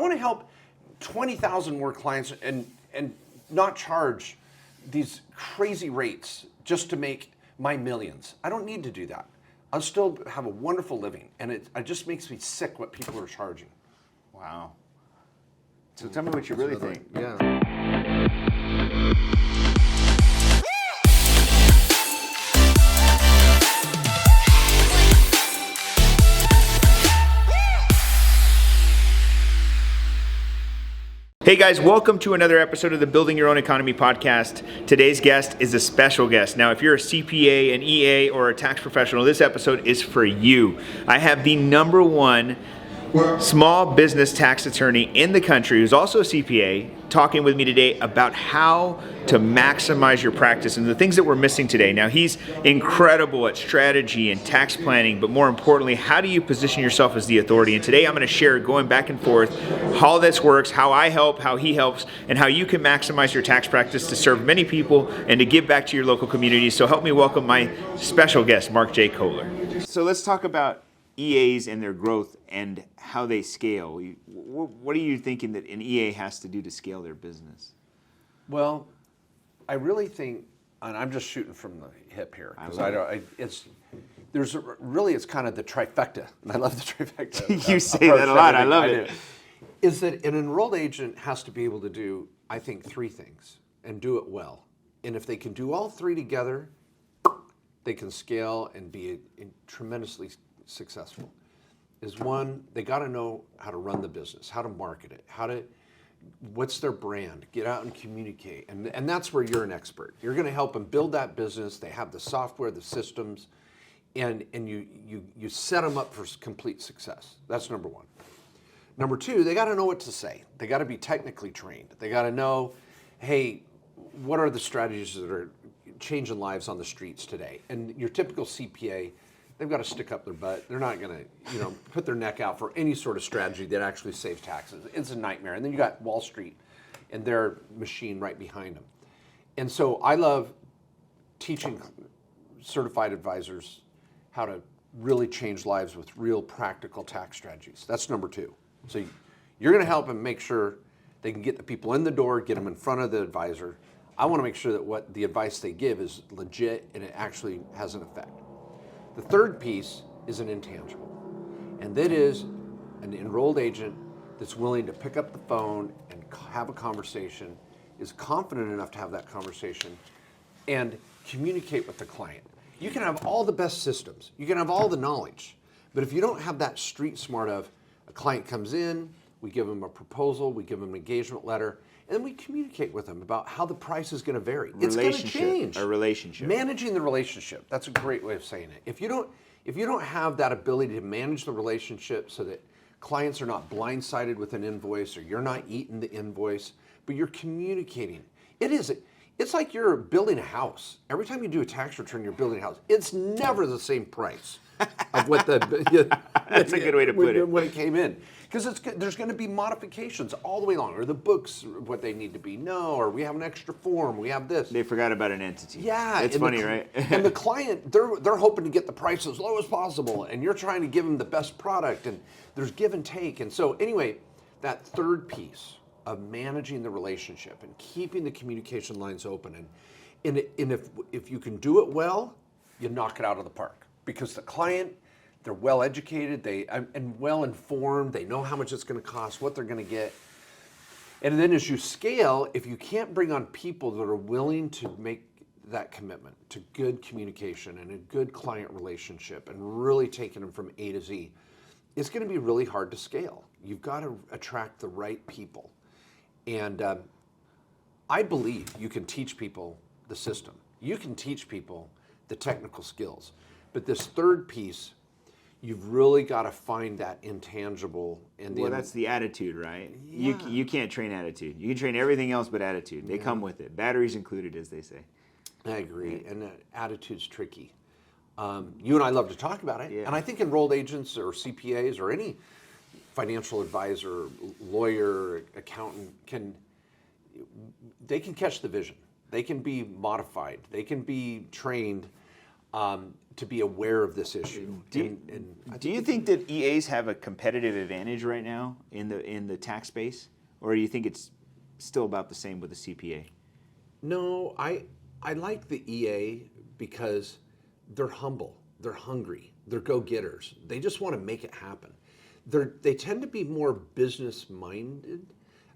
want to help 20,000 more clients and not charge these crazy rates just to make my millions. I don't need to do that. I'll still have a wonderful living, and it just makes me sick what people are charging. Wow. So tell me what you really think. Yeah. Hey guys, welcome to another episode of the Building Your Own Economy podcast. Today's guest is a special guest. Now, if you're a CPA, an EA, or a tax professional, this episode is for you. I have the #1 small business tax attorney in the country who's also a CPA talking with me today about how to maximize your practice and the things that we're missing today. Now, he's incredible at strategy and tax planning, but more importantly, how do you position yourself as the authority? And today I'm going to share, going back and forth, how this works, how I help, how he helps, and how you can maximize your tax practice to serve many people and to give back to your local community. So help me welcome my special guest, Mark J. Kohler. So let's talk about EAs and their growth and how they scale. What are you thinking that an EA has to do to scale their business? Well, I really think, and I'm just shooting from the hip here, because it's kind of the trifecta, and I love the trifecta. You say that a lot. I love it. Is that an enrolled agent has to be able to do, I think, 3 things and do it well. And if they can do all 3 together, they can scale and be tremendously successful. Is 1, they got to know how to run the business, how to market it, what's their brand, get out and communicate. And that's where you're an expert. You're going to help them build that business. They have the software, the systems, and you set them up for complete success. That's number 1. Number 2, they got to know what to say. They got to be technically trained. They got to know, hey, what are the strategies that are changing lives on the streets today? And your typical CPA, they've got to stick up their butt. They're not going to, put their neck out for any sort of strategy that actually saves taxes. It's a nightmare. And then you got Wall Street and their machine right behind them. And so I love teaching certified advisors how to really change lives with real practical tax strategies. That's number 2. So you're going to help them make sure they can get the people in the door, get them in front of the advisor. I want to make sure that what the advice they give is legit and it actually has an effect. The third piece is an intangible, and that is an enrolled agent that's willing to pick up the phone and have a conversation, is confident enough to have that conversation, and communicate with the client. You can have all the best systems, you can have all the knowledge, but if you don't have that street smart of a client comes in, we give them a proposal, we give them an engagement letter, and then we communicate with them about how the price is going to vary. It's going to change. A relationship. Managing the relationship. That's a great way of saying it. If you don't have that ability to manage the relationship so that clients are not blindsided with an invoice or you're not eating the invoice, but you're communicating. It's like you're building a house. Every time you do a tax return, you're building a house. It's never the same price of what That's a good way to put it. When it came in. Because there's going to be modifications all the way along, or the books, what they need to be. No, or we have an extra form, we have this. They forgot about an entity. Yeah. It's funny, right? And the client, they're hoping to get the price as low as possible, and you're trying to give them the best product, and there's give and take. And so anyway, that third piece of managing the relationship and keeping the communication lines open, and if you can do it well, you knock it out of the park. Because the client, they're well educated, and well informed, they know how much it's going to cost, what they're going to get. And then as you scale, if you can't bring on people that are willing to make that commitment to good communication and a good client relationship and really taking them from A to Z, it's going to be really hard to scale. You've got to attract the right people. And I believe you can teach people the system. You can teach people the technical skills. But this third piece, you've really got to find that intangible. Well, that's the attitude, right? Yeah. You can't train attitude. You can train everything else but attitude. They come with it. Batteries included, as they say. I agree. And attitude's tricky. You and I love to talk about it. Yeah. And I think enrolled agents or CPAs or any financial advisor, lawyer, accountant can catch the vision. They can be modified. They can be trained. to be aware of this issue. Do you think that EAs have a competitive advantage right now in the tax space, or do you think it's still about the same with the CPA? No, I like the EA because they're humble, they're hungry, they're go-getters. They just want to make it happen. They tend to be more business-minded.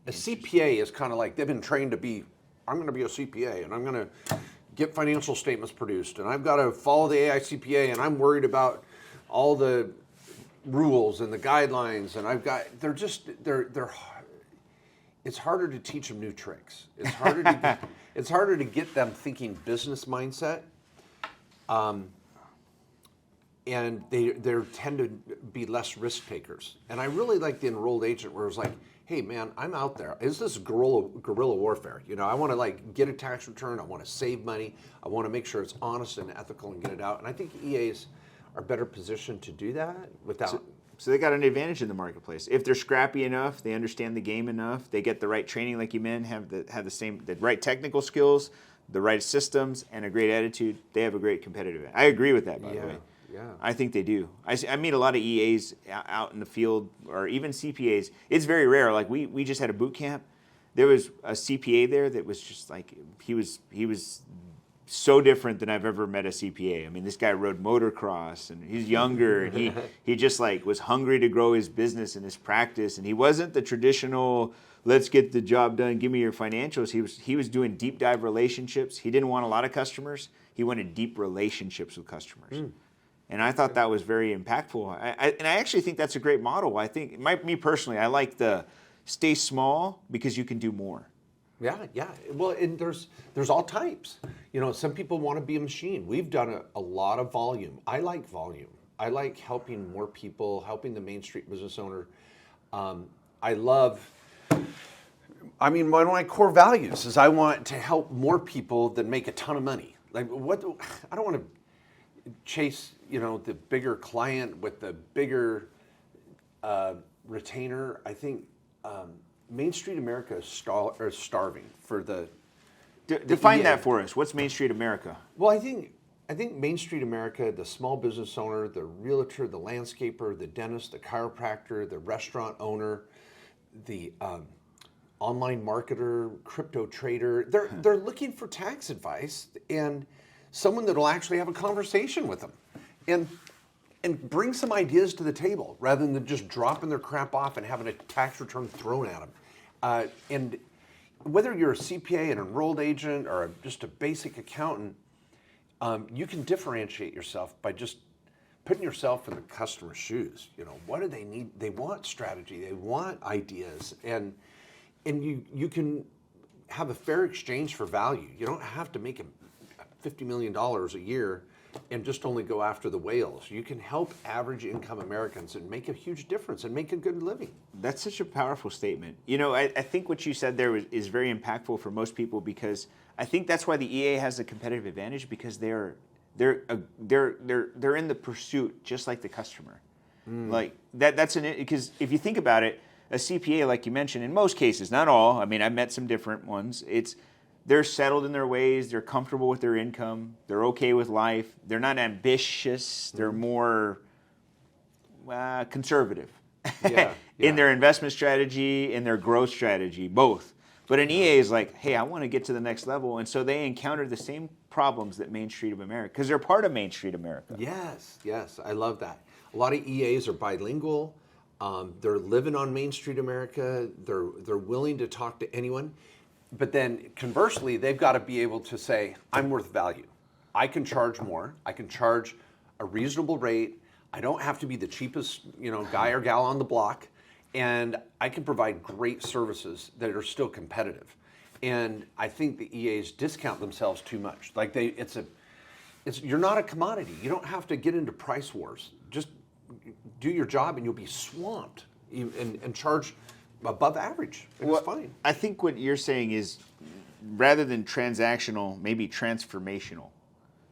A CPA is kind of like they've been trained to be, I'm going to be a CPA and I'm going to get financial statements produced and I've got to follow the AICPA and I'm worried about all the rules and the guidelines and they're it's harder to teach them new tricks. It's harder to get them thinking business mindset. And they tend to be less risk takers. And I really like the enrolled agent where it's like, hey man, I'm out there. Is this guerrilla warfare? I want to get a tax return. I want to save money. I want to make sure it's honest and ethical and get it out. And I think EAs are better positioned to do that without. So they got an advantage in the marketplace. If they're scrappy enough, they understand the game enough, they get the right training like you men, have the right technical skills, the right systems, and a great attitude, they have a great competitive edge. I agree with that, by the way. Yeah. I think they do. I meet a lot of EAs out in the field, or even CPAs. It's very rare. Like we just had a boot camp. There was a CPA there that was just like he was so different than I've ever met a CPA. I mean, this guy rode motocross, and he's younger, and he just was hungry to grow his business and his practice. And he wasn't the traditional, let's get the job done, give me your financials. He was doing deep dive relationships. He didn't want a lot of customers. He wanted deep relationships with customers. And I thought that was very impactful. And I actually think that's a great model. I think, me personally, I like the stay small because you can do more. Yeah. Well, and there's all types. Some people want to be a machine. We've done a lot of volume. I like volume. I like helping more people, helping the Main Street business owner. One of my core values is I want to help more people than make a ton of money. I don't want to chase, the bigger client with the bigger retainer. I think Main Street America is starving for the. Define EA. that for us. What's Main Street America? Well, I think Main Street America, the small business owner, the realtor, the landscaper, the dentist, the chiropractor, the restaurant owner, the online marketer, crypto trader, they're looking for tax advice and someone that will actually have a conversation with them and bring some ideas to the table rather than just dropping their crap off and having a tax return thrown at them. And whether you're a CPA, an enrolled agent, or just a basic accountant, you can differentiate yourself by just putting yourself in the customer's shoes. What do they need? They want strategy. They want ideas. And you can have a fair exchange for value. You don't have to make $50 million a year and just only go after the whales. You can help average income Americans and make a huge difference and make a good living. That's such a powerful statement. I think what you said there is very impactful for most people, because I think that's why the EA has a competitive advantage, because they're in the pursuit just like the customer. Like that's because if you think about it, a CPA, like you mentioned, in most cases, not all. I mean, I've met some different ones. They're settled in their ways. They're comfortable with their income. They're okay with life. They're not ambitious. They're more conservative in their investment strategy, in their growth strategy, both. But an EA is like, hey, I want to get to the next level. And so they encounter the same problems that Main Street of America, because they're part of Main Street America. Yes. I love that. A lot of EAs are bilingual. They're living on Main Street America. They're willing to talk to anyone. But then conversely, they've got to be able to say, I'm worth value. I can charge more. I can charge a reasonable rate. I don't have to be the cheapest, guy or gal on the block. And I can provide great services that are still competitive. And I think the EAs discount themselves too much. Like you're not a commodity. You don't have to get into price wars. Just do your job and you'll be swamped and charge above average. It's fine. I think what you're saying is, rather than transactional, maybe transformational.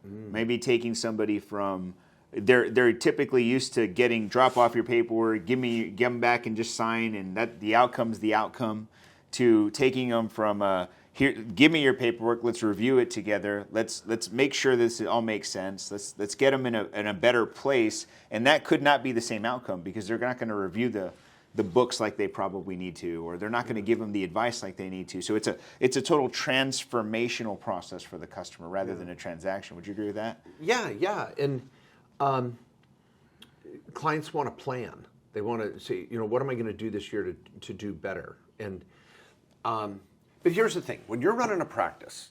Maybe taking somebody from they're typically used to getting drop off your paperwork, give them back and just sign, and that the outcome's the outcome, to taking them from here, give me your paperwork. Let's review it together. Let's make sure this all makes sense. Let's get them in a better place. And that could not be the same outcome because they're not going to review the books like they probably need to, or they're not going to give them the advice like they need to. So it's a total transformational process for the customer rather than a transaction. Would you agree with that? Yeah. And clients want a plan. They want to say, what am I going to do this year to do better? And but here's the thing: when you're running a practice,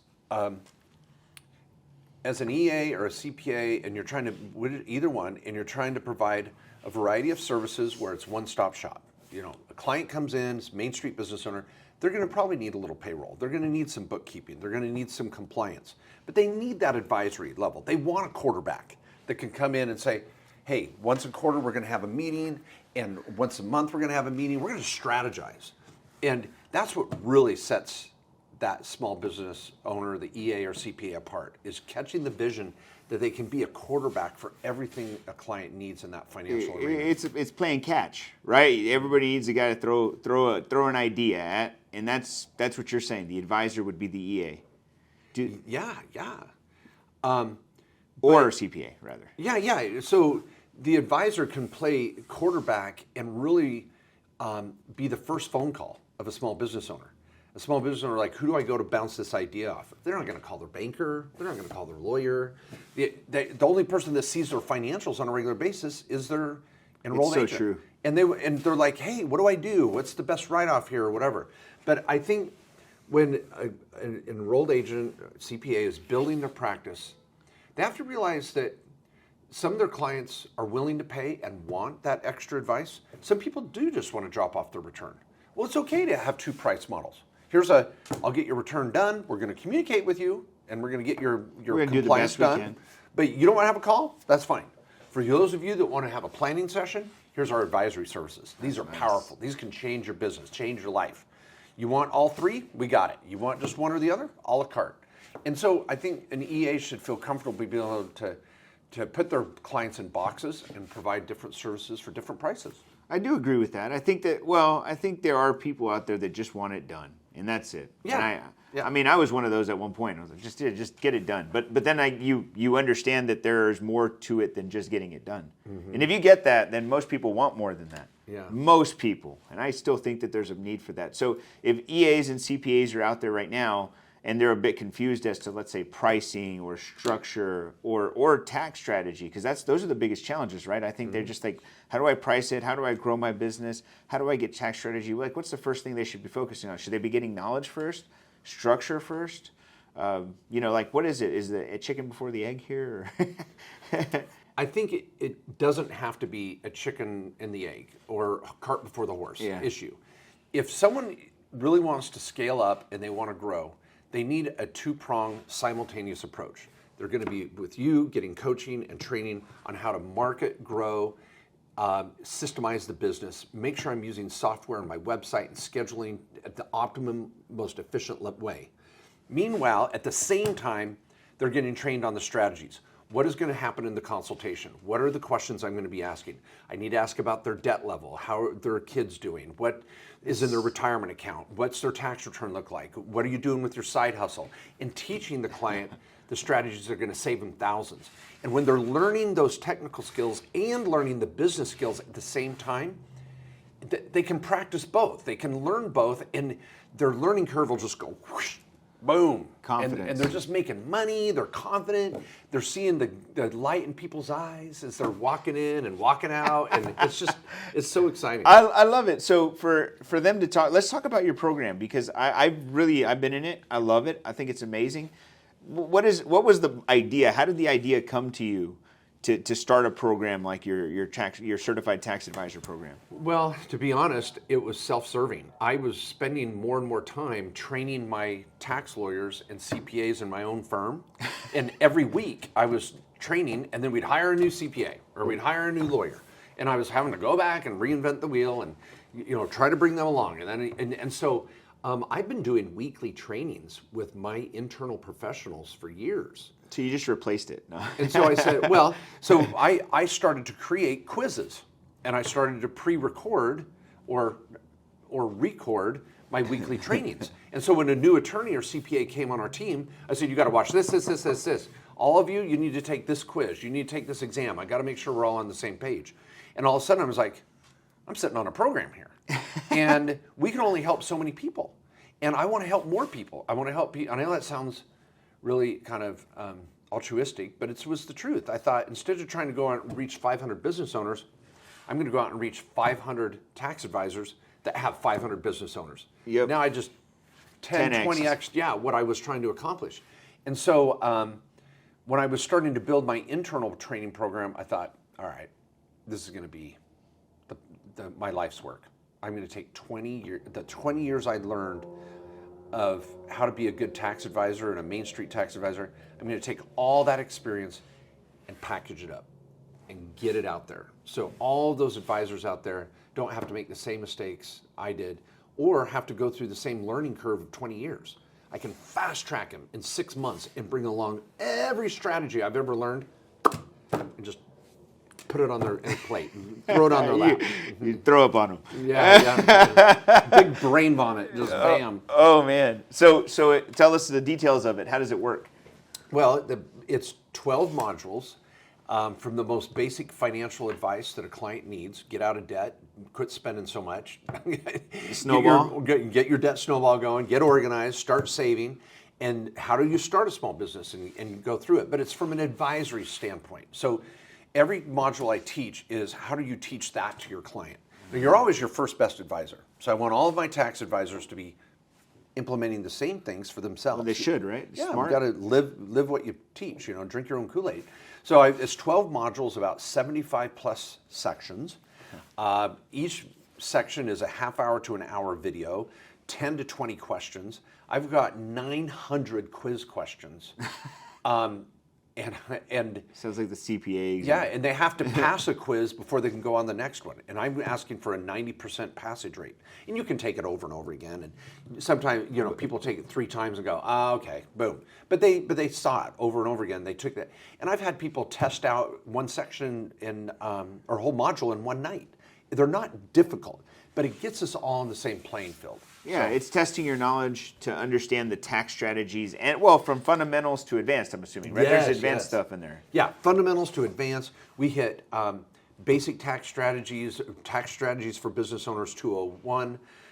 as an EA or a CPA, and you're trying to either one, and you're trying to provide a variety of services where it's one-stop shop. A client comes in, it's a Main Street business owner. They're going to probably need a little payroll. They're going to need some bookkeeping. They're going to need some compliance. But they need that advisory level. They want a quarterback that can come in and say, hey, once a quarter we're going to have a meeting, and once a month we're going to have a meeting. We're going to strategize. And that's what really sets that small business owner, the EA or CPA apart, is catching the vision that they can be a quarterback for everything a client needs in that financial arena. It's playing catch, right? Everybody needs a guy to throw an idea at, and that's what you're saying. The advisor would be the EA. Yeah. Or CPA, rather. Yeah. So the advisor can play quarterback and really be the first phone call of a small business owner. A small business owner, like, who do I go to bounce this idea off of? They're not going to call their banker. They're not going to call their lawyer. The only person that sees their financials on a regular basis is their enrolled agent. It's so true. And they're like, hey, what do I do? What's the best write-off here or whatever? But I think when an enrolled agent, CPA, is building their practice, they have to realize that some of their clients are willing to pay and want that extra advice. Some people do just want to drop off their return. Well, it's okay to have two price models. I'll get your return done. We're going to communicate with you, and we're going to get your compliance done. But you don't want to have a call? That's fine. For those of you that want to have a planning session, here's our advisory services. These are powerful. These can change your business, change your life. You want all three? We got it. You want just one or the other? A la carte. And so I think an EA should feel comfortable being able to put their clients in boxes and provide different services for different prices. I do agree with that. I think there are people out there that just want it done, and that's it. Yeah. And I mean, I was one of those at one point. I was like, just get it done. But then you understand that there's more to it than just getting it done. Mm-hmm. And if you get that, then most people want more than that. Yeah. Most people. And I still think that there's a need for that. So if EAs and CPAs are out there right now, and they're a bit confused as to, let's say, pricing or structure or tax strategy, because those are the biggest challenges, right? I think they're just like, how do I price it? How do I grow my business? How do I get tax strategy? Like, what's the first thing they should be focusing on? Should they be getting knowledge first? Structure first? Like, what is it? Is the a chicken before the egg here? I think it doesn't have to be a chicken and the egg or a cart before the horse issue. If someone really wants to scale up and they want to grow, they need a two-pronged simultaneous approach. They're going to be with you, getting coaching and training on how to market, grow, systemize the business, make sure I'm using software on my website and scheduling at the optimum, most efficient way. Meanwhile, at the same time, they're getting trained on the strategies. What is going to happen in the consultation? What are the questions I'm going to be asking? I need to ask about their debt level. How are their kids doing? What is in their retirement account? What's their tax return look like? What are you doing with your side hustle? And teaching the client the strategies that are going to save them thousands. And when they're learning those technical skills and learning the business skills at the same time, they can practice both. They can learn both, and their learning curve will just go whoosh, boom. Confidence. And they're just making money. They're confident. They're seeing the light in people's eyes as they're walking in and walking out. And it's so exciting. I love it. So for them to talk, let's talk about your program, because I've been in it. I love it. I think it's amazing. What was the idea? How did the idea come to you to start a program like your certified tax advisor program? Well, to be honest, it was self-serving. I was spending more and more time training my tax lawyers and CPAs in my own firm. And every week I was training, and then we'd hire a new CPA or we'd hire a new lawyer. And I was having to go back and reinvent the wheel and try to bring them along. And so I've been doing weekly trainings with my internal professionals for years. So you just replaced it. No. And so I said, so I started to create quizzes, and I started to pre-record or or record my weekly trainings. And so when a new attorney or CPA came on our team, I said, you got to watch this. All of you, you need to take this quiz. You need to take this exam. I got to make sure we're all on the same page. And all of a sudden I was like, I'm sitting on a program here. And we can only help so many people. And I want to help more people. I want to help people. I know that sounds really kind of altruistic, but it was the truth. I thought instead of trying to go out and reach 500 business owners, I'm going to go out and reach 500 tax advisors that have 500 business owners. Yep. Now I just 10, 20x, what I was trying to accomplish. And so when I was starting to build my internal training program, I thought, all right, this is going to be my life's work. I'm going to take 20 years I learned of how to be a good tax advisor and a Main Street tax advisor. I'm going to take all that experience and package it up and get it out there. So all those advisors out there don't have to make the same mistakes I did or have to go through the same learning curve of 20 years. I can fast track them in 6 months and bring along every strategy I've ever learned and just put it on their plate and throw it on their lap. You throw up on them. Yeah. Big brain vomit, just bam. Oh man. So tell us the details of it. How does it work? Well, it's 12 modules from the most basic financial advice that a client needs. Get out of debt, quit spending so much. Snowball. Get your debt snowball going, get organized, start saving. And how do you start a small business and go through it? But it's from an advisory standpoint. So every module I teach is how do you teach that to your client? Now, you're always your first best advisor. So I want all of my tax advisors to be implementing the same things for themselves. Well, they should, right? Yeah, Smart. you got to live what you teach. Drink your own Kool-Aid. So it's 12 modules, about 75 plus sections. Each section is a half hour to an hour video, 10 to 20 questions. I've got 900 quiz questions. And sounds like the C.P.A. exam. Yeah, and they have to pass a quiz before they can go on the next one. And I'm asking for a 90% passage rate. And you can take it over and over again. And sometimes, people take it 3 times and go, okay, boom. But they saw it over and over again. They took that. And I've had people test out one section or whole module in one night. They're not difficult, but it gets us all on the same playing field. Yeah, So, it's testing your knowledge to understand the tax strategies and, from fundamentals to advanced, I'm assuming, right? Yes, There's advanced yes. stuff in there. Yeah, fundamentals to advanced. We hit basic tax strategies for business owners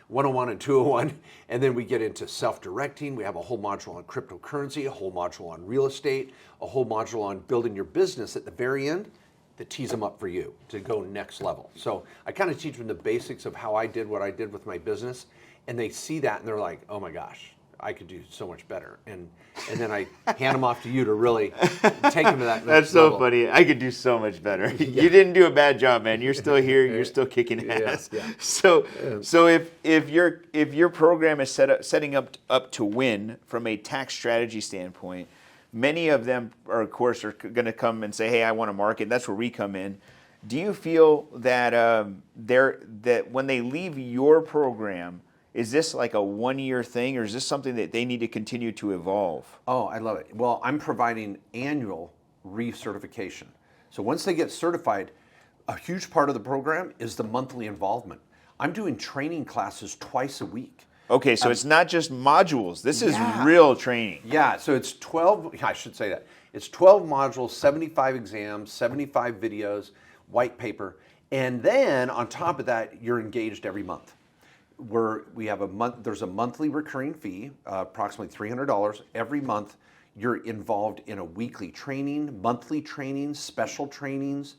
101 and 201, and then we get into self-directing. We have a whole module on cryptocurrency, a whole module on real estate, a whole module on building your business at the very end that tees them up for you to go next level. So I kind of teach them the basics of how I did what I did with my business, and they see that and they're like, oh my gosh, I could do so much better. And then I hand them off to you to really take them to that next That's so level. funny. I could do so much better. You didn't do a bad job, man. You're still here. You're still kicking ass. Yeah. So if your program is setting up to win from a tax strategy standpoint, many of them are going to come and say, hey, I want to market. That's where we come in. Do you feel that that when they leave your program, is this like a 1-year thing, or is this something that they need to continue to evolve? Oh, I love it. Well, I'm providing annual recertification. So once they get certified, a huge part of the program is the monthly involvement. I'm doing training classes twice a week. Okay, so it's not just modules. This is Yeah. real training. Yeah, so it's 12, I should say that. It's 12 modules, 75 exams, 75 videos, white paper, and then on top of that, you're engaged every month. We have there's a monthly recurring fee, approximately $300 every month. You're involved in a weekly training, monthly trainings, special trainings.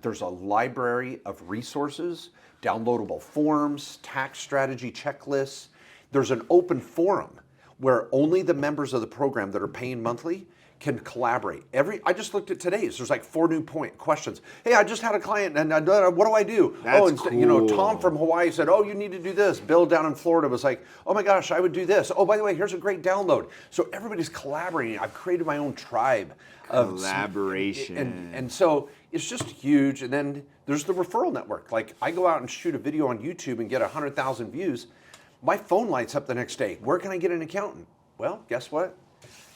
There's a library of resources, downloadable forms, tax strategy checklists. There's an open forum where only the members of the program that are paying monthly can collaborate. I just looked at today's. There's like 4 new questions. Hey, I just had a client, and what do I do? That's cool. Tom from Hawaii said, you need to do this. Bill down in Florida was like, oh my gosh, I would do this. Oh, by the way, here's a great download. So everybody's collaborating. I've created my own tribe of collaboration. And so it's just huge. And then there's the referral network. Like I go out and shoot a video on YouTube and get 100,000 views. My phone lights up the next day. Where can I get an accountant? Well, guess what?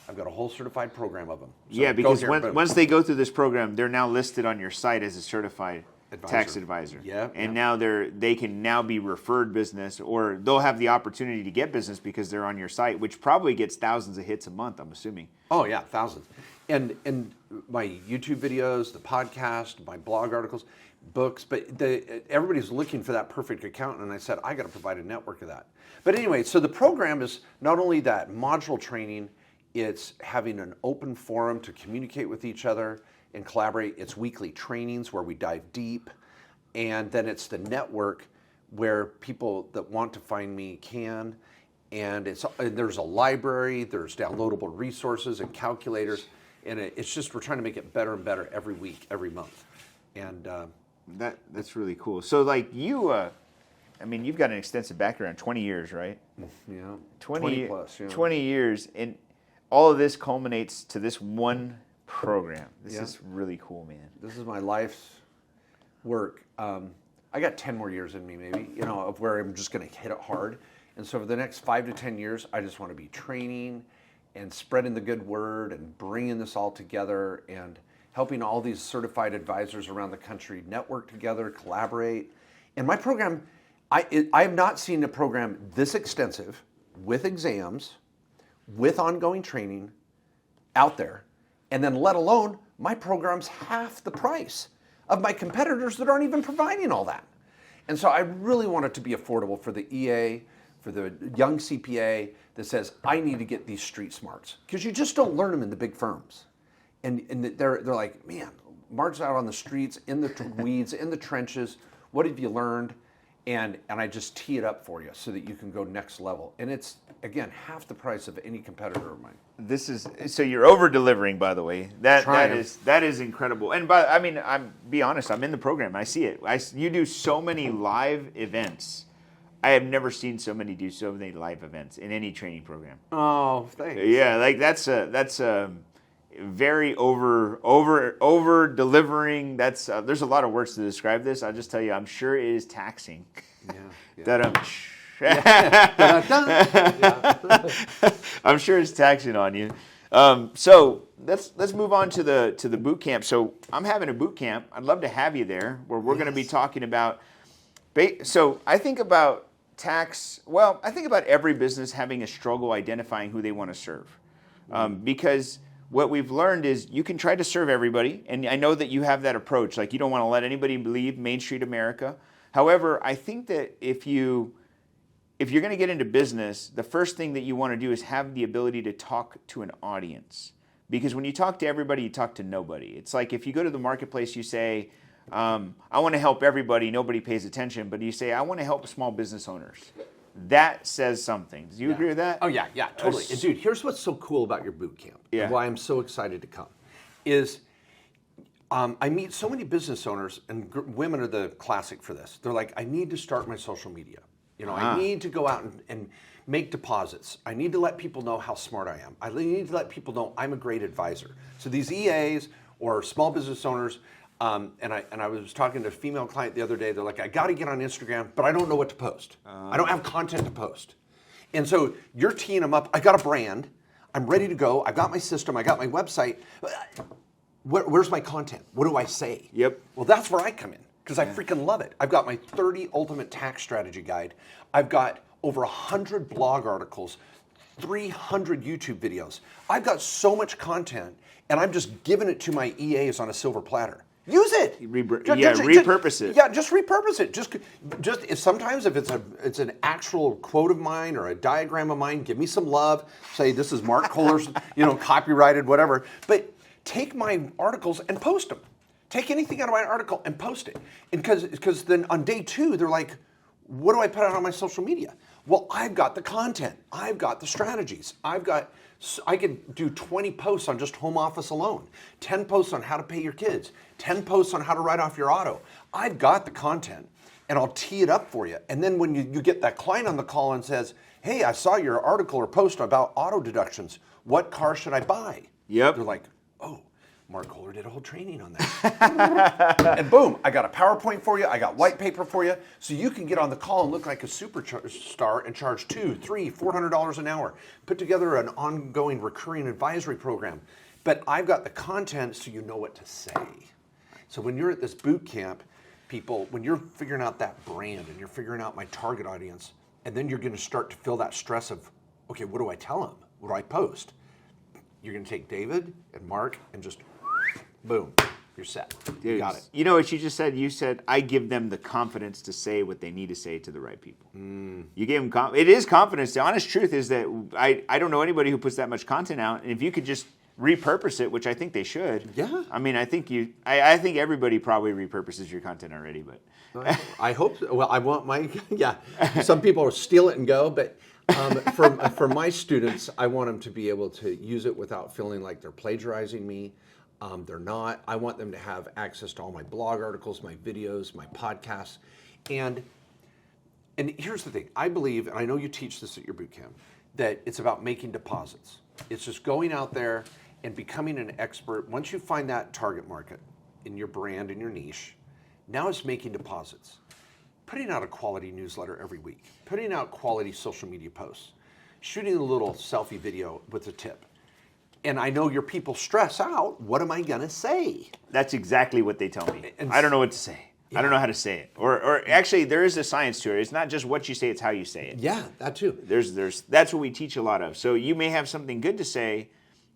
I've got a whole certified program of them. So because once they go through this program, they're now listed on your site as a certified tax advisor. Yeah. And now they can now be referred business, or they'll have the opportunity to get business because they're on your site, which probably gets thousands of hits a month, I'm assuming. Oh yeah, thousands. And my YouTube videos, the podcast, my blog articles, books, but everybody's looking for that perfect accountant, and I said, I got to provide a network of that. But anyway, so the program is not only that module training, it's having an open forum to communicate with each other and collaborate. It's weekly trainings where we dive deep, and then it's the network where people that want to find me can, and there's a library, there's downloadable resources and calculators, and it's just we're trying to make it better and better every week, every month, and that's really cool. So like you, I mean, you've got an extensive background, 20 years, right? Yeah, 20 plus, yeah. 20 years, and all of this culminates to this one program. This is really cool, man. This is my life's work. I got 10 more years in me, maybe, of where I'm just going to hit it hard. And so for the next 5 to 10 years, I just want to be training and spreading the good word and bringing this all together and helping all these certified advisors around the country network together, collaborate. And my program, I have not seen a program this extensive with exams, with ongoing training out there, and then let alone my program's half the price of my competitors that aren't even providing all that. And so I really want it to be affordable for the EA, for the young CPA that says, I need to get these street smarts. Because you just don't learn them in the big firms. And they're like, man, Mark's out on the streets, in the weeds, in the trenches. What have you learned? And I just tee it up for you so that you can go next level. And it's, again, half the price of any competitor of mine. So you're over delivering, by the way. That is incredible. And I'm be honest, I'm in the program. I see it. You do so many live events. I have never seen somebody do so many live events in any training program. Oh, thanks. Yeah, like that's very over delivering. That's there's a lot of words to describe this. I'll just tell you, I'm sure it is taxing. Yeah. I'm sure it's taxing on you. So let's move on to the boot camp. So I'm having a boot camp. I'd love to have you there, where we're going to be talking about. So I think about tax. Well, I think about every business having a struggle identifying who they want to serve, because what we've learned is you can try to serve everybody, and I know that you have that approach. Like, you don't want to let anybody leave Main Street America. However, I think that if you're going to get into business, the first thing that you want to do is have the ability to talk to an audience. Because when you talk to everybody, you talk to nobody. It's like if you go to the marketplace, you say, I want to help everybody, nobody pays attention, but you say, I want to help small business owners. That says something. Do you agree with that? Oh, yeah, totally. And dude, here's what's so cool about your boot camp, and why I'm so excited to come, is I meet so many business owners, and women are the classic for this. They're like, I need to start my social media. I need to go out and make deposits. I need to let people know how smart I am. I need to let people know I'm a great advisor. So these EAs or small business owners, and I was talking to a female client the other day. They're like, I got to get on Instagram, but I don't know what to post. I don't have content to post. And so you're teeing them up. I got a brand. I'm ready to go. I've got my system. I got my website. Where's my content? What do I say? Yep. Well, that's where I come in, because I freaking love it. I've got my 30 Ultimate Tax Strategy Guide. I've got over 100 blog articles, 300 YouTube videos. I've got so much content, and I'm just giving it to my EAs on a silver platter. Use it. Repurpose it. Yeah, just repurpose it. Just sometimes if it's an actual quote of mine or a diagram of mine, give me some love. Say this is Mark Kohler's, copyrighted, whatever. But take my articles and post them. Take anything out of my article and post it. And because then on day 2, they're like, what do I put out on my social media? Well, I've got the content. I've got the strategies. I could do 20 posts on just home office alone, 10 posts on how to pay your kids, 10 posts on how to write off your auto. I've got the content, and I'll tee it up for you. And then when you get that client on the call and says, hey, I saw your article or post about auto deductions. What car should I buy? Yep. They're like, oh, Mark Kohler did a whole training on that. And boom, I got a PowerPoint for you. I got white paper for you. So you can get on the call and look like a superstar and charge $200, $300, $400 an hour. Put together an ongoing recurring advisory program. But I've got the content so you know what to say. So when you're at this boot camp, people, when you're figuring out that brand and you're figuring out my target audience, and then you're going to start to feel that stress of, okay, what do I tell them? What do I post? You're going to take David and Mark and just boom, you're set. Dude, You got it. You know what you just said? You said, I give them the confidence to say what they need to say to the right people. You gave them, it is confidence. The honest truth is that I don't know anybody who puts that much content out. And if you could just repurpose it, which I think they should. Yeah. I mean, I think I think everybody probably repurposes your content already, but. I hope so. Well, I want my, yeah. Some people steal it and go, but for my students, I want them to be able to use it without feeling like they're plagiarizing me. They're not. I want them to have access to all my blog articles, my videos, my podcasts. And here's the thing. I believe, and I know you teach this at your boot camp, that it's about making deposits. It's just going out there and becoming an expert. Once you find that target market in your brand, in your niche, now it's making deposits. Putting out a quality newsletter every week, putting out quality social media posts, shooting a little selfie video with a tip. And I know your people stress out, what am I gonna say? That's exactly what they tell me. And I don't know what to say. Yeah. I don't know how to say it. Or actually, there is a science to it. It's not just what you say, it's how you say it. Yeah, that too. That's what we teach a lot of. So you may have something good to say.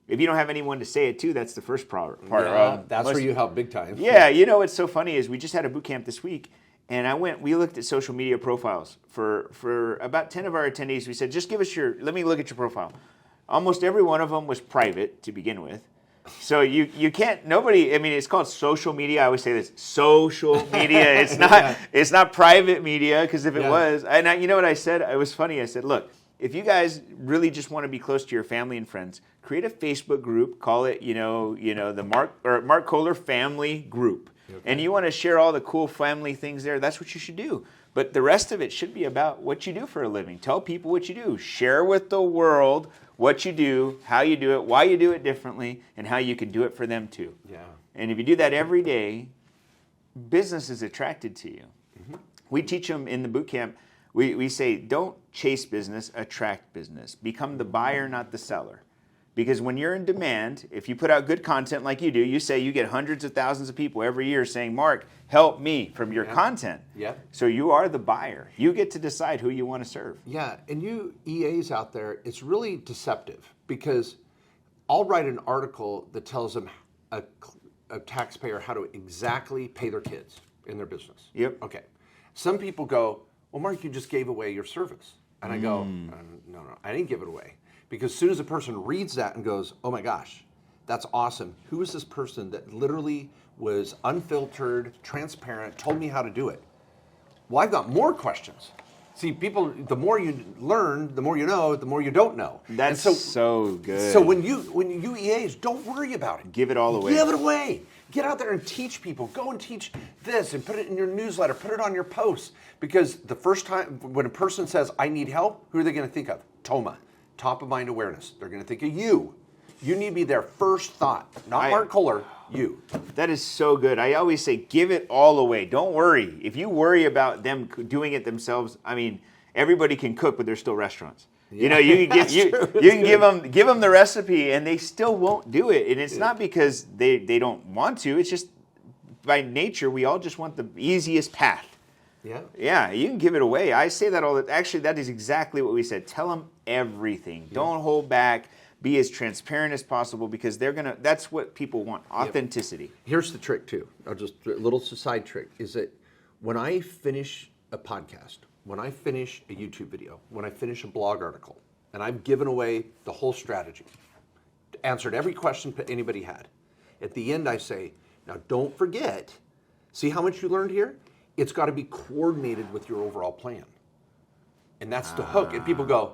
If you don't have anyone to say it to, that's the first part. Yeah, that's where you help big time. Yeah, you know what's so funny is we just had a boot camp this week, and we looked at social media profiles for about 10 of our attendees. We said, just let me look at your profile. Almost every one of them was private to begin with. So you can't, I mean, it's called social media. I always say this, social media. It's not private media, because if it was, and you know what I said? It was funny. I said, look, if you guys really just want to be close to your family and friends, create a Facebook group, call it, the Mark Kohler family group. Okay. And you want to share all the cool family things there, that's what you should do. But the rest of it should be about what you do for a living. Tell people what you do. Share with the world what you do, how you do it, why you do it differently, and how you can do it for them too. Yeah. And if you do that every day, business is attracted to you. Mm-hmm. We teach them in the boot camp, we say, don't chase business, attract business. Become the buyer, not the seller. Because when you're in demand, if you put out good content like you do, you say you get hundreds of thousands of people every year saying, Mark, help me from your content. Yeah. So you are the buyer. You get to decide who you want to serve. Yeah, and you EAs out there, it's really deceptive, because I'll write an article that tells them a taxpayer how to exactly pay their kids in their business. Yep. Okay. Some people go, well, Mark, you just gave away your service. And I go, no, I didn't give it away. Because as soon as a person reads that and goes, oh my gosh, that's awesome. Who is this person that literally was unfiltered, transparent, told me how to do it? Well, I've got more questions. See, people, the more you learn, the more you know, the more you don't know. That's so good. So when you EAs, don't worry about it. Give it all away. Give it away. Get out there and teach people. Go and teach this and put it in your newsletter. Put it on your posts. Because the first time when a person says, I need help, who are they going to think of? TOMA. Top of mind awareness. They're going to think of you. You need to be their first thought. Not Mark Kohler, you. That is so good. I always say, give it all away. Don't worry. If you worry about them doing it themselves, I mean, everybody can cook, but there's still restaurants. Yeah. You can give them the recipe, and they still won't do it. And it's not because they don't want to. It's just by nature, we all just want the easiest path. Yeah. Yeah, you can give it away. I say that all the time. Actually, that is exactly what we said. Tell them everything. Yeah. Don't hold back. Be as transparent as possible, because that's what people want, authenticity. Here's the trick too. A little side trick is that when I finish a podcast, when I finish a YouTube video, when I finish a blog article, and I've given away the whole strategy, answered every question anybody had, at the end I say, now don't forget, see how much you learned here? It's got to be coordinated with your overall plan. And that's the hook. And people go,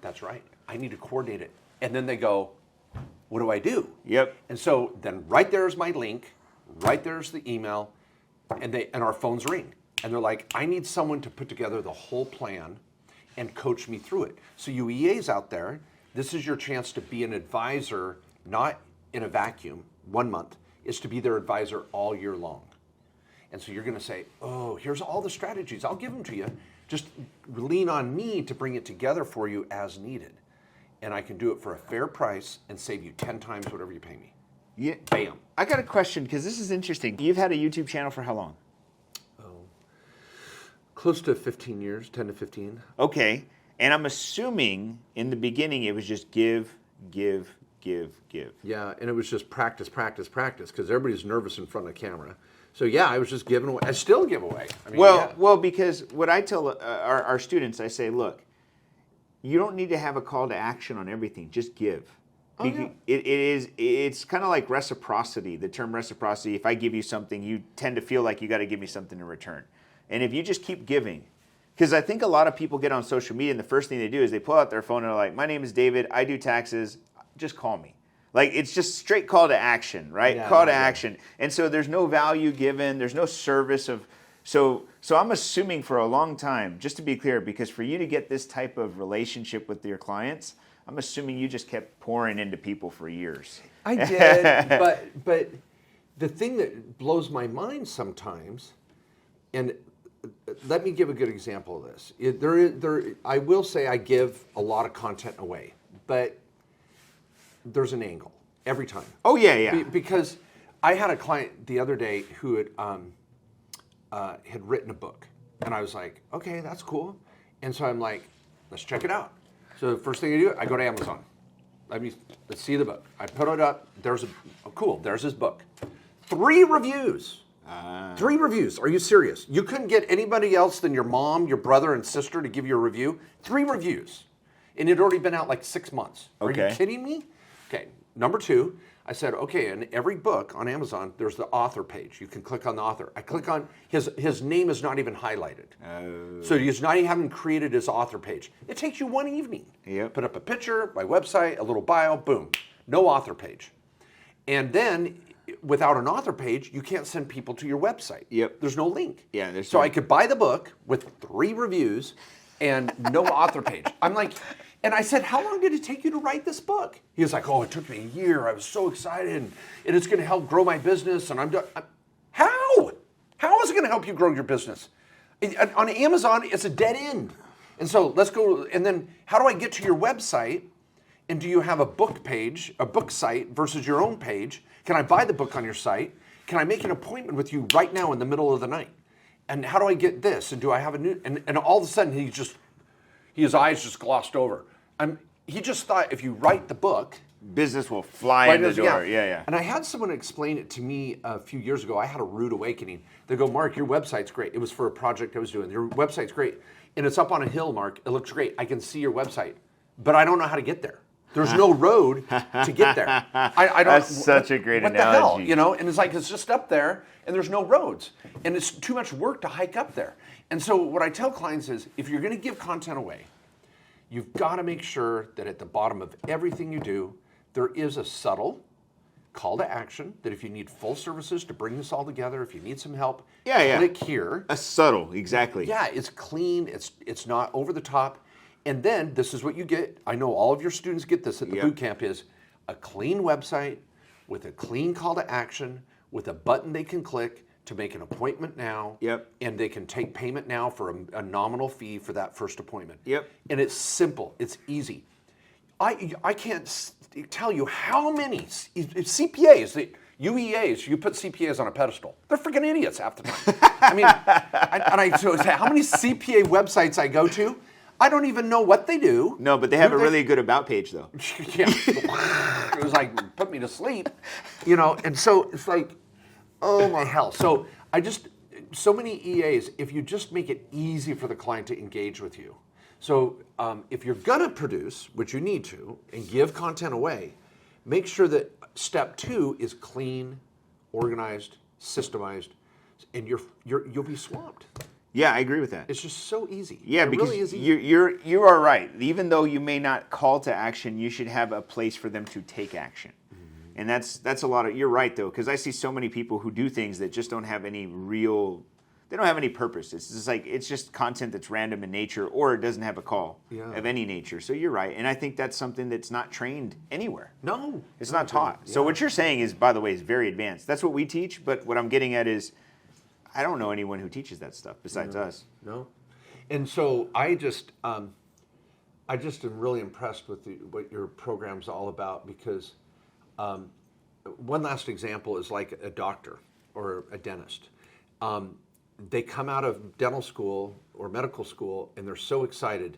that's right. I need to coordinate it. And then they go, what do I do? Yep. And so then right there's my link, right there's the email, and our phones ring. And they're like, I need someone to put together the whole plan and coach me through it. So you EAs out there, this is your chance to be an advisor, not in a vacuum, 1 month, is to be their advisor all year long. And so you're going to say, oh, here's all the strategies. I'll give them to you. Just lean on me to bring it together for you as needed. And I can do it for a fair price and save you 10 times whatever you pay me. Yeah. Bam. I got a question, because this is interesting. You've had a YouTube channel for how long? Close to 15 years, 10 to 15. Okay. And I'm assuming in the beginning it was just give, give, give, give. Yeah, and it was just practice, practice, practice, because everybody's nervous in front of the camera. So yeah, I was just giving away. I still give away. I mean, Well, because what I tell our students, I say, look, you don't need to have a call to action on everything. Just give. Oh, yeah. It's kind of like reciprocity. The term reciprocity. If I give you something, you tend to feel like you got to give me something in return. And if you just keep giving, because I think a lot of people get on social media and the first thing they do is they pull out their phone and they're like, "My name is David. I do taxes. Just call me." Like, it's just straight call to action, right? Yeah, Call to yeah. action. And so there's no value given. There's no service of. So I'm assuming for a long time, just to be clear, because for you to get this type of relationship with your clients, I'm assuming you just kept pouring into people for years. I did, but the thing that blows my mind sometimes, and let me give a good example of this. I will say I give a lot of content away, but there's an angle every time. Oh, yeah. Because I had a client the other day who had written a book, and I was like, okay, that's cool. And so I'm like, let's check it out. So the first thing I do, I go to Amazon. Let's see the book. I put it up. There's his book. 3 reviews. 3 reviews. Are you serious? You couldn't get anybody else than your mom, your brother, and sister to give you a review? 3 reviews. And it had already been out like 6 months. Are you kidding me? Okay. Number 2, I said, okay, in every book on Amazon, there's the author page. You can click on the author. I click on, his name is not even highlighted. So he's not even created his author page. It takes you 1 evening. Yep. Put up a picture, my website, a little bio, boom. No author page. And then, without an author page, you can't send people to your website. Yep. There's no link. Yeah. So I could buy the book with 3 reviews and no author page. I'm like, and I said, how long did it take you to write this book? He was like, oh, it took me a year. I was so excited, and it's going to help grow my business, and I'm done. How? How is it going to help you grow your business? On Amazon, it's a dead end. And so let's go, and then how do I get to your website? And do you have a book page, a book site versus your own page? Can I buy the book on your site? Can I make an appointment with you right now in the middle of the night? And how do I get this? And do I have a new, and all of a sudden his eyes just glossed over. He just thought if you write the book, business will fly in the door. Yeah. And I had someone explain it to me a few years ago. I had a rude awakening. They go, Mark, your website's great. It was for a project I was doing. Your website's great. And it's up on a hill, Mark. It looks great. I can see your website. But I don't know how to get there. There's no road to get there. I don't. That's such a great analogy. The hell, And it's like, it's just up there, and there's no roads. And it's too much work to hike up there. And so what I tell clients is, if you're going to give content away, you've got to make sure that at the bottom of everything you do, there is a subtle call to action that if you need full services to bring this all together, if you need some help, click here. A subtle, exactly. Yeah, it's clean, it's not over the top. And then this is what you get. I know all of your students get this at the boot camp, is a clean website with a clean call to action, with a button they can click to make an appointment now. Yep. And they can take payment now for a nominal fee for that first appointment. Yep. And it's simple. It's easy. I can't tell you how many CPAs, UEAs, you put CPAs on a pedestal. They're freaking idiots half the time. I mean, so how many CPA websites I go to, I don't even know what they do. No, but they have a really good about page, though. Yeah. It was like, put me to sleep. And so it's like, oh my hell. So so many EAs, if you just make it easy for the client to engage with you. So if you're gonna produce, which you need to, and give content away, make sure that step 2 is clean, organized, systemized, and you'll be swamped. Yeah, I agree with that. It's just so easy. Yeah, it because really is easy. you are right. Even though you may not call to action, you should have a place for them to take action. And that's a lot of, you're right though, because I see so many people who do things that just don't have any they don't have any purpose. It's just like, it's just content that's random in nature, or it doesn't have a call of any nature. So you're right. And I think that's something that's not trained anywhere. No. It's not taught. Yeah. So what you're saying is, by the way, is very advanced. That's what we teach, but what I'm getting at is, I don't know anyone who teaches that stuff besides us. No. And so I just am really impressed with what your program's all about, because one last example is like a doctor or a dentist. they come out of dental school or medical school and they're so excited,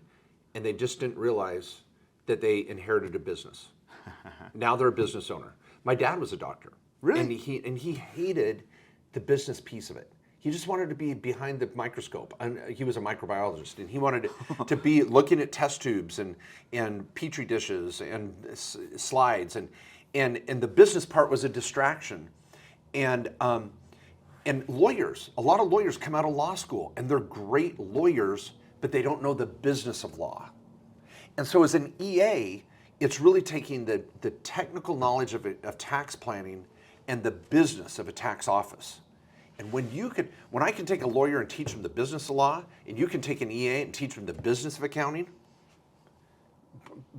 and they just didn't realize that they inherited a business. Now they're a business owner. My dad was a doctor. Really? And he hated the business piece of it. He just wanted to be behind the microscope. And he was a microbiologist, and he wanted to be looking at test tubes and petri dishes and slides, and the business part was a distraction. And lawyers, a lot of lawyers come out of law school, and they're great lawyers, but they don't know the business of law. And so as an EA, it's really taking the technical knowledge of tax planning and the business of a tax office. And when I can take a lawyer and teach them the business of law, and you can take an EA and teach them the business of accounting,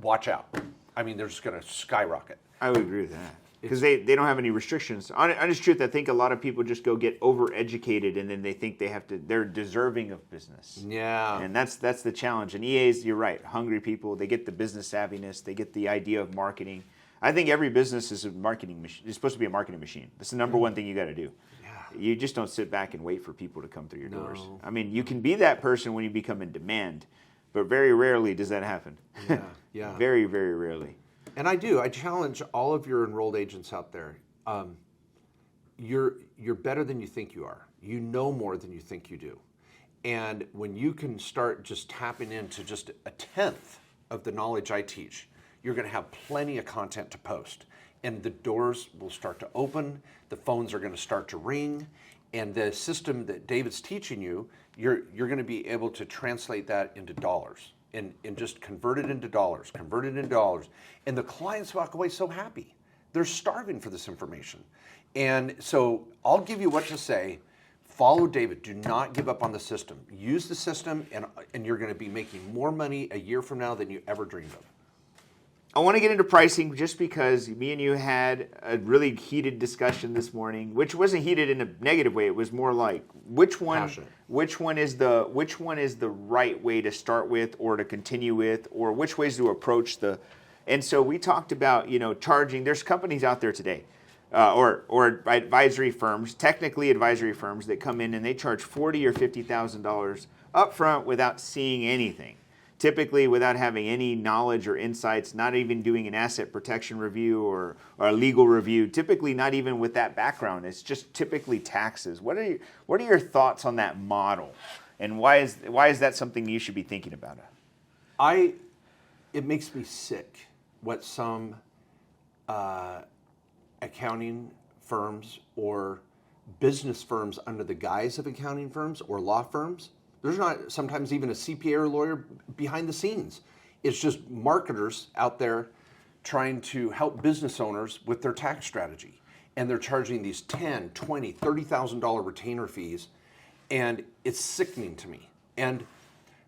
watch out. I mean, they're just going to skyrocket. I would agree with that. Because they don't have any restrictions. Honest truth, I think a lot of people just go get overeducated, and then they think they're deserving of business. Yeah. And that's the challenge. And EAs, you're right, hungry people, they get the business savviness, they get the idea of marketing. I think every business is a marketing machine. It's supposed to be a marketing machine. That's the number one thing you got to do. Yeah. You just don't sit back and wait for people to come through your doors. I mean, you can be that person when you become in demand, but very rarely does that happen. Yeah. Very, very rarely. And I do. I challenge all of your enrolled agents out there. You're better than you think you are. You know more than you think you do. And when you can start just tapping into just a tenth of the knowledge I teach, you're going to have plenty of content to post. And the doors will start to open, the phones are going to start to ring, and the system that David's teaching you, you're going to be able to translate that into dollars. And just convert it into dollars. And the clients walk away so happy. They're starving for this information. And so I'll give you what to say. Follow David. Do not give up on the system. Use the system, and you're going to be making more money a year from now than you ever dreamed of. I want to get into pricing just because me and you had a really heated discussion this morning, which wasn't heated in a negative way. It was more like which one is the right way to start with or to continue with, or which ways to approach the. And so we talked about charging. There's companies out there today, or advisory firms, technically advisory firms that come in and they charge $40,000 or $50,000 up front without seeing anything. Typically without having any knowledge or insights, not even doing an asset protection review or a legal review, typically not even with that background. It's just typically taxes. What are your thoughts on that model? And why is that something you should be thinking about? It makes me sick what some accounting firms or business firms under the guise of accounting firms or law firms. There's not sometimes even a C.P.A. or lawyer behind the scenes. It's just marketers out there trying to help business owners with their tax strategy. And they're charging these $10,000, $20,000, $30,000 retainer fees. And it's sickening to me. And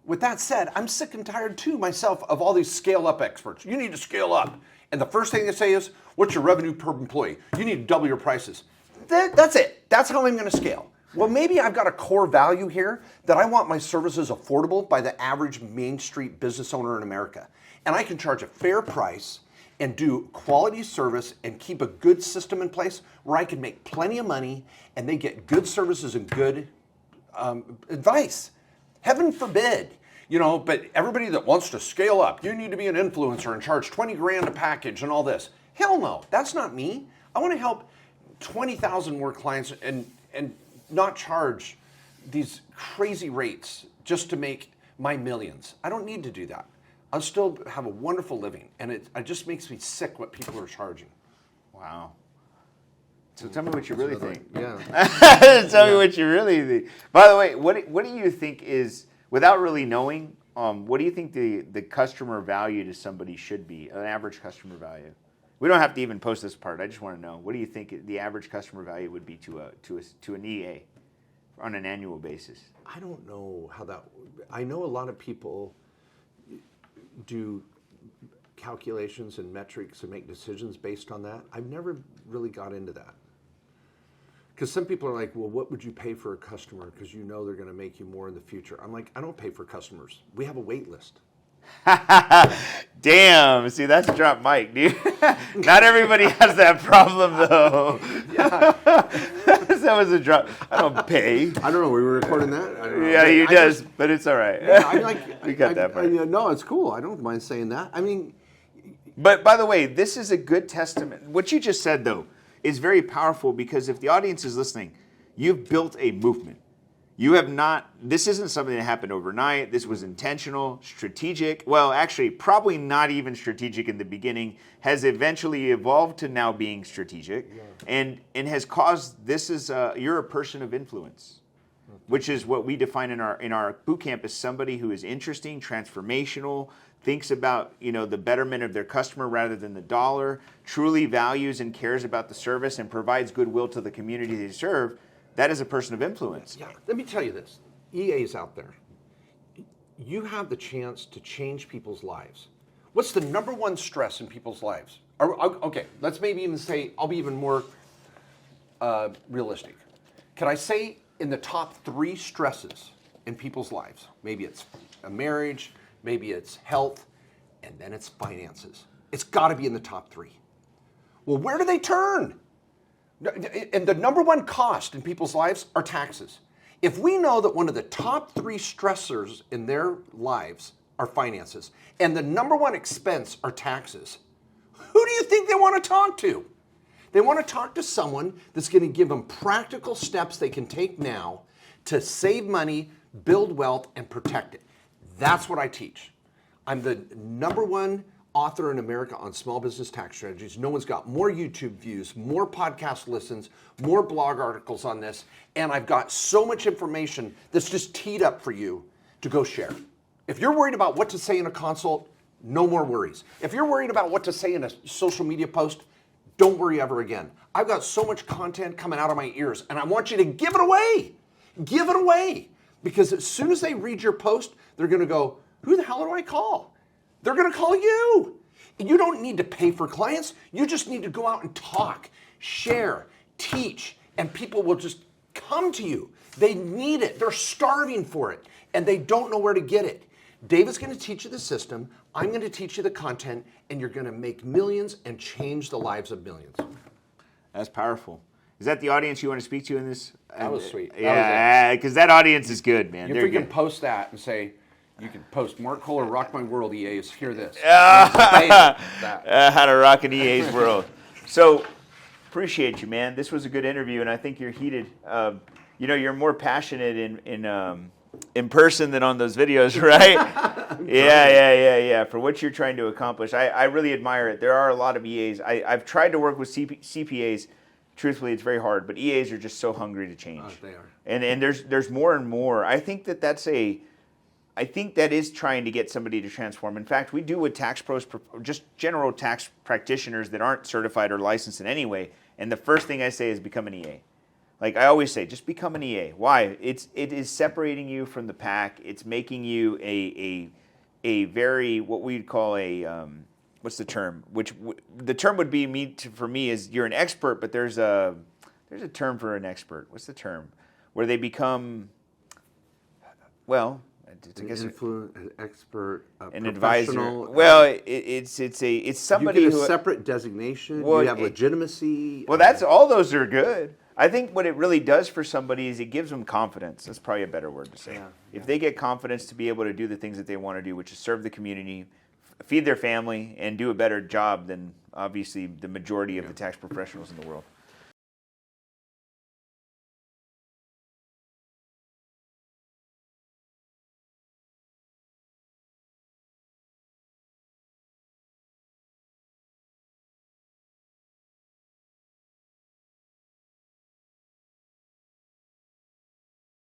with that said, I'm sick and tired too myself of all these scale up experts. You need to scale up. And the first thing they say is, what's your revenue per employee? You need to double your prices. That's it. That's how I'm going to scale. Well, maybe I've got a core value here that I want my services affordable by the average Main Street business owner in America. And I can charge a fair price and do quality service and keep a good system in place where I can make plenty of money and they get good services and good advice. Heaven forbid, but everybody that wants to scale up, you need to be an influencer and charge 20 grand a package and all this. Hell no, that's not me. I want to help 20,000 more clients and not charge these crazy rates just to make my millions. I don't need to do that. I'll still have a wonderful living, and it just makes me sick what people are charging. Wow. So tell me what you really think. Yeah. Tell me what you really think. By the way, what do you think is, without really knowing, what do you think the customer value to somebody should be, an average customer value? We don't have to even post this part. I just want to know, what do you think the average customer value would be to an EA on an annual basis? I don't know how that. I know a lot of people do calculations and metrics and make decisions based on that. I've never really got into that. Because some people are like, well, what would you pay for a customer? Because they're going to make you more in the future. I'm like, I don't pay for customers. We have a wait list. Damn, see, that's a drop mic, dude. Not everybody has that problem, though. Yeah. That was a drop. I don't pay. I don't know. We were recording that. I don't know. Yeah, he does, but it's all right. Yeah, We got that part. No, it's cool. I don't mind saying that. I mean, But by the way, this is a good testament. What you just said, though, is very powerful because if the audience is listening, you've built a movement. You have not, this isn't something that happened overnight. This was intentional, strategic. Well, actually, probably not even strategic in the beginning, has eventually evolved to now being strategic, and has caused, you're a person of influence, which is what we define in our boot camp as somebody who is interesting, transformational, thinks about the betterment of their customer rather than the dollar, truly values and cares about the service, and provides goodwill to the community they serve. That is a person of influence. yeah. Let me tell you this: EA's out there. You have the chance to change people's lives. What's the number one stress in people's lives? Okay, let's maybe even say, I'll be even more realistic. Can I say in the top 3 stresses in people's lives? Maybe it's a marriage, maybe it's health, and then it's finances. It's got to be in the top 3. Well, where do they turn? And the number one cost in people's lives are taxes. If we know that one of the top 3 stressors in their lives are finances, and the number one expense are taxes, who do you think they want to talk to? They want to talk to someone that's going to give them practical steps they can take now to save money, build wealth, and protect it. That's what I teach. I'm the number one author in America on small business tax strategies. No one's got more YouTube views, more podcast listens, more blog articles on this, and I've got so much information that's just teed up for you to go share. If you're worried about what to say in a consult, no more worries. If you're worried about what to say in a social media post, don't worry ever again. I've got so much content coming out of my ears, and I want you to give it away. Give it away. Because as soon as they read your post, they're going to go, who the hell do I call? They're going to call you. You don't need to pay for clients. You just need to go out and talk, share, teach, and people will just come to you. They need it. They're starving for it, and they don't know where to get it. David's going to teach you the system. I'm going to teach you the content, and you're going to make millions and change the lives of millions. That's powerful. Is that the audience you want to speak to in this? That was sweet. Yeah, because that audience is good, man. You They're freaking good. post that and say, you can post Mark Kohler, Rock My World, EAs, hear this. How to rock an EA's world. So, appreciate you, man. This was a good interview, and I think you're heated. You're more passionate in person than on those videos, right? Yeah. For what you're trying to accomplish. I really admire it. There are a lot of EAs. I've tried to work with C.P.As. Truthfully, it's very hard, but EAs are just so hungry to change. Oh, they are. And there's more and more. I think that is trying to get somebody to transform. In fact, we do with tax pros, just general tax practitioners that aren't certified or licensed in any way. And the first thing I say is become an EA. Like I always say, just become an EA. Why? It is separating you from the pack. It's making you a very, what we'd call what's the term? The term would be for me is you're an expert, but there's a term for an expert. What's the term? Where they become, well, I guess an expert, an advisor. Well, it's somebody you get a who separate designation. Well, you have legitimacy. Well, that's all those are good. I think what it really does for somebody is it gives them confidence. That's probably a better word to say. Yeah. If they get confidence to be able to do the things that they want to do, which is serve the community, feed their family, and do a better job than obviously the majority of the tax professionals in the world.